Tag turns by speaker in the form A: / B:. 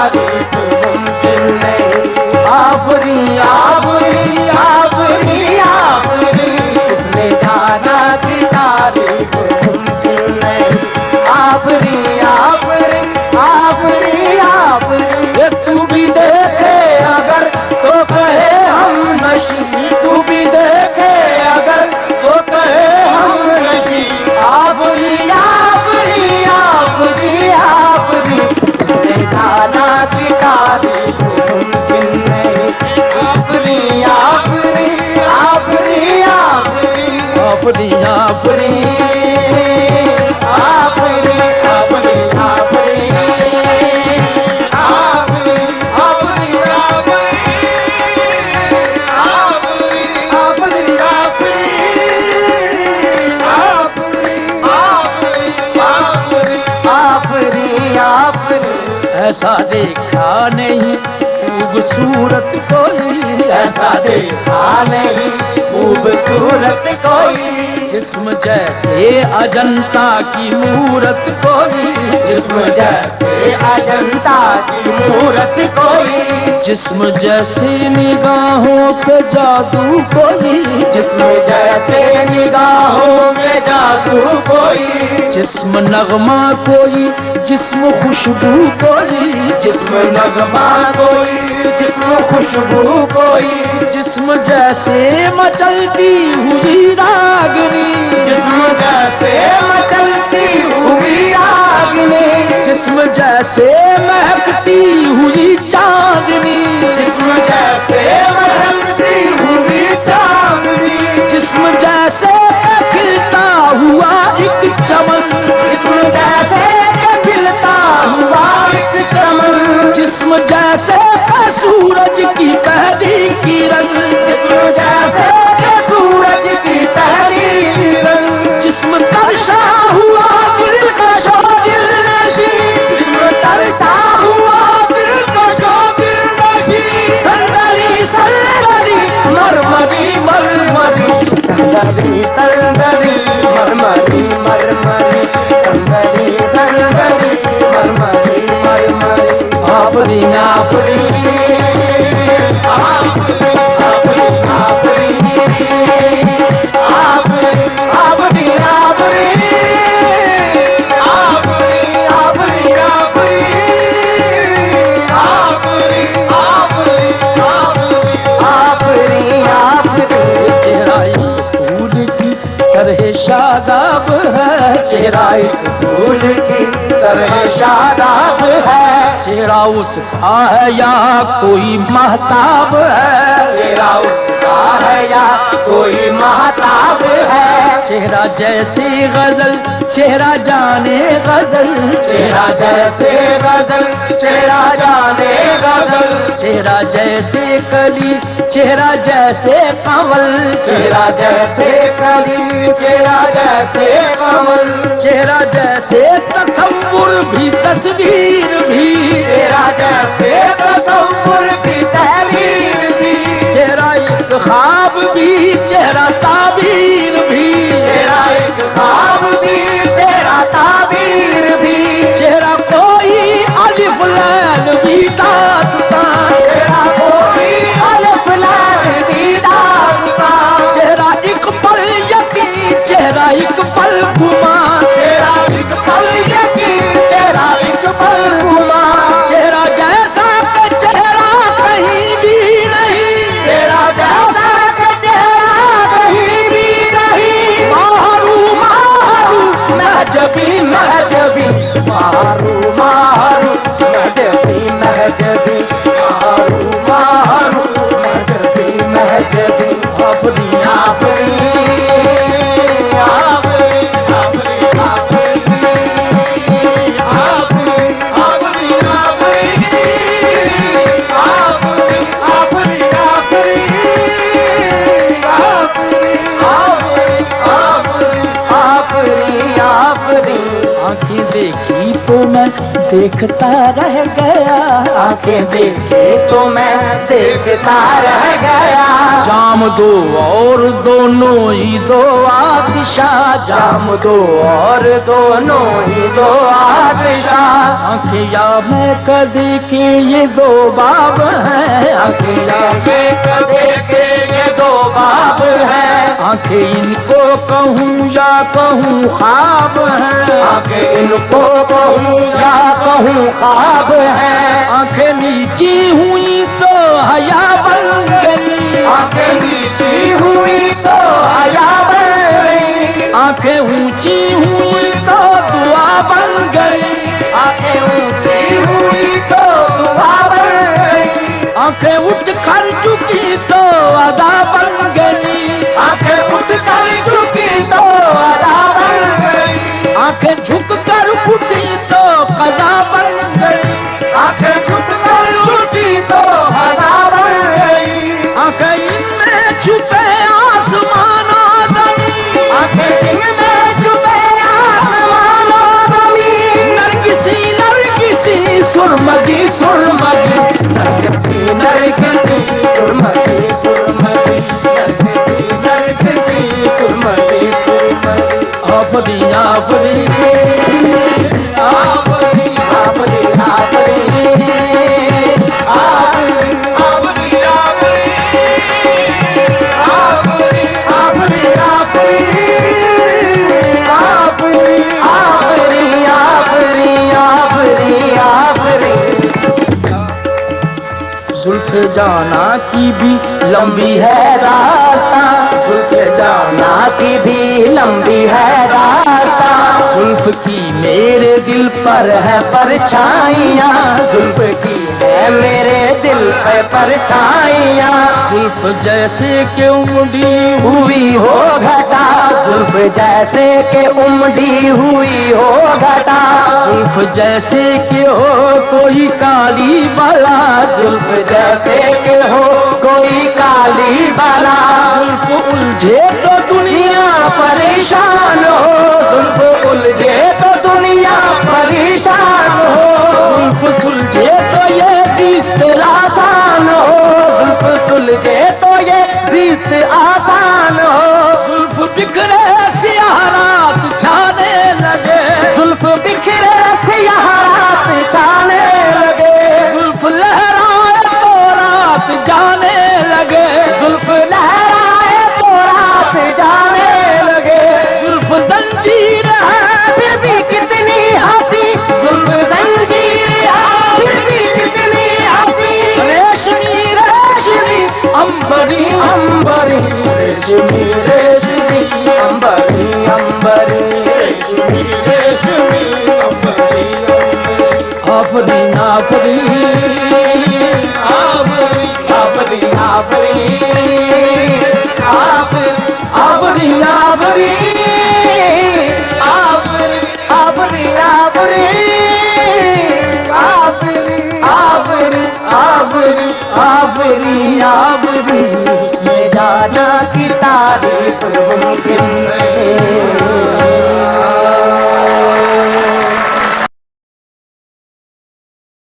A: तारीफ मुमकिन नहीं। आफरी आफरी आफरी आफरी किसने जाना कि तारीफ मुमकिन नहीं। आफरी आफरी आफरी आफरी तू भी देखे अगर तो कहे हम नशी, तू भी देखे अगर तो कहे हम नशी। आफरी आफरी आफरी आफरी किसने जाना कि तारीफ मुमकिन नहीं। आफरी आफरी आफरी आफरी आफरी आफरी आफरी आफरी आफरी ऐसा देखा नहीं खूबसूरत कोई, ऐसा देखा नहीं खूबसूरत कोई। जिस्म जैसे अजंता की मूरत कोई, जिस्म जैसे अजंता की मूरत कोई। जिस्म जैसे निगाहों पे जादू कोई, जिस्म जैसे निगाहों में जादू कोई। जिस्म नगमा कोई, जिस्म खुशबू कोई, जिस्म नगमा कोई, जिस्म खुशबू कोई। जिस्म जैसे मचलती हुई रागनी, जिस्म जैसे मचलती हुई रागनी। जिस्म जैसे महकती हुई चांदनी, जिस्म जैसे महकती हुई चांदनी। जिस्म जैसे खिलता हुआ एक चमन, जिस्म जैसे खिलता हुआ एक चमन। जिस्म जैसे सूरज की पहली किरण, जिस्म जैसे सूरज की पहली किरण। जिस्म तरसा हुआ दिल कशो दिल नशी, जिस्म तरसा हुआ दिल कशो दिल नशी। संदरी संदरी मरमरी मरमरी, संदरी संदरी मरमरी मरमरी, संदरी संदरी मरमरी मरमरी। आफरी आफरी आफरी आफरी आफरी आफरी आफरी आफरी आफरी आफरी आफरी आफरी आफरी आफरी। चेहरा एक फूल की तरह शादाब है, चेहरा एक फूल की तरह शादाब है। चेहरा उसका है या कोई महताब है, चेहरा उसका है या कोई महताब है। चेहरा जैसे गजल चेहरा जाने गजल, चेहरा जैसे गजल चेहरा जाने गजल। चेहरा जैसे कली चेहरा जैसे कमल, चेहरा जैसे कली चेहरा जैसे कमल। चेहरा जैसे तसव्वुर भी तस्वीर भी, चेहरा जैसे तसव्वुर भी तहरीर भी। चेहरा एक ख्वाब भी चेहरा ताबीर भी, चेहरा एक ख्वाब भी चेहरा ताबीर भी। चेहरा कोई अलिफ लैल भी दास्तां, चेहरा कोई अलिफ लैल भी दास्तां। चेहरा एक पल यकीन चेहरा एक पल गुमा, चेहरा एक पल यकीन चेहरा एक पल गुमा। चेहरा जैसा का चेहरा कहीं भी नहीं, चेहरा जैसा का चेहरा कहीं भी नहीं। मारू मारू महजबी महजबी, मारू मारू महजबी महजबी, मारू मारू महजबी महजबी। आफरी आफरी आफरी आफरी आफरी आफरी आफरी आफरी आफरी आफरी आफरी आफरी आफरी आफरी आंखें देखी तो मैं देखता रह गया,
B: आंखें देखी तो मैं देखता रह गया।
A: जाम दो और दोनों ही दो आतिशा,
B: जाम दो और दोनों ही दो आतिशा।
A: आंखें या मैं कदे के ये दो बाब हैं,
B: आंखें या मैं कदे के ये दो बाब हैं।
A: आंखें इनको कहूँ या कहूँ ख्वाब हैं,
B: आंखें इनको कहूँ या कहूँ ख्वाब हैं।
A: आंखें नीची हुई तो हया बन गई,
B: आंखें नीची हुई तो हया बन गई।
A: आंखें ऊंची हुई तो दुआ बन गई,
B: आंखें ऊंची हुई तो दुआ बन गई।
A: आंखें उठ कर चुकी तो अदा बन गई,
B: आंखें उठ कर झुकी तो अदा बन गई।
A: आंखें झुक कर उठी तो कदा बन गई,
B: आंखें झुक कर उठी तो अदा बन गई।
A: आंखें इनमें छुपे आसमान आदमी,
B: आंखें इनमें छुपे आसमान आदमी।
A: नरगिसी सुरमदी सुरमदी,
B: नरगिसी सुरमदी सुरमदी, नरगिसी सुरमदी सुरमदी।
A: आफरी आफरी
B: आफरी आफरी आफरी आफरी आफरी आफरी आफरी आफरी आफरी आफरी आफरी।
A: जुल्फ जाना की भी लंबी है रास्ता,
B: जुल्फ जाना की भी लंबी है रास्ता।
A: जुल्फ की मेरे दिल पर है
B: परछाइयाँ, जुल्फ की है मेरे दिल पे परछाइयाँ।
A: जुल्फ जैसे कि उमड़ी
B: हुई हो घटा, जुल्फ जैसे के उमड़ी हुई हो घटा।
A: जुल्फ जैसे कि हो कोई काली बाला,
B: जुल्फ जैसे के हो कोई काली बाला।
A: जुल्फ उलझे तो दुनिया
B: परेशान हो, जुल्फ उलझे तो दुनिया परेशान हो।
A: जुल्फ सुलझे तो ये रिश्ते
B: आसान हो, जुल्फ सुलझे तो ये रिश्ते आसान हो।
A: जुल्फ बिखरे सियाह रात छाने लगे,
B: जुल्फ बिखरे सियाह रात छाने लगे।
A: जुल्फ लहराए तो रात जाने लगे,
B: जुल्फ लहराए तो रात जाने लगे।
A: जुल्फ जंजीर है
B: फिर भी कितनी हंसी, जुल्फ जंजीर है फिर भी कितनी हंसी।
A: रेशमी रेशमी अंबरी
B: अंबरी रेशमी रेशमी अंबरी अंबरी रेशमी रेशमी अंबरी
A: आफरी आफरी
B: आफरी आफरी आफरी आफरी आफरी आफरी आफरी आफरी आफरी आफरी आफरी आफरी। उसमें जाना की तारीफ मुमकिन है।